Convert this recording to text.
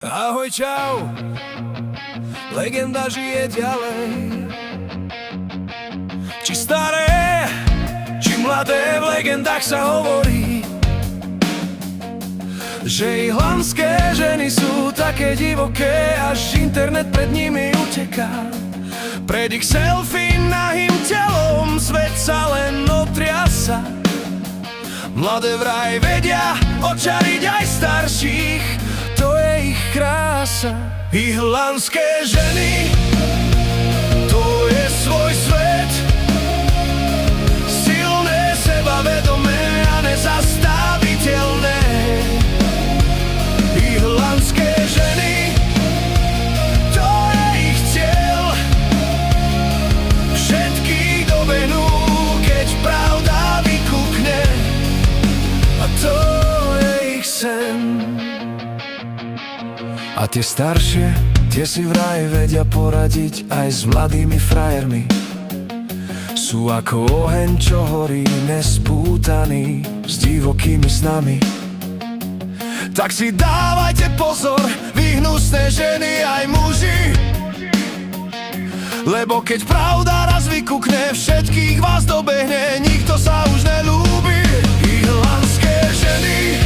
Ahoj, čau, legenda žije ďalej. Či staré, či mladé, v legendách sa hovorí, že ihlandské ženy sú také divoké, až internet pred nimi uteká. Pred ich selfie nahým telom svet sa len otriasa. Mladé vraj vedia očariť aj starších, to je ich krása. Ihlandské ženy, to je svoj svet, silné, sebavedomé a nezastaviteľné. Ihlandské ženy, to je ich cieľ, všetkých dobehnú, keď pravda vykúkne, a to je ich sen. A tie staršie, tie si vraj vedia poradiť aj s mladými frajermi. Sú ako oheň, čo horí, nespútaný, s divokými snami. Tak si dávajte pozor, vy hnusné ženy aj muži, lebo keď pravda raz vykukne, všetkých vás dobehne, nikto sa už nelúbi. Ihlandské ženy,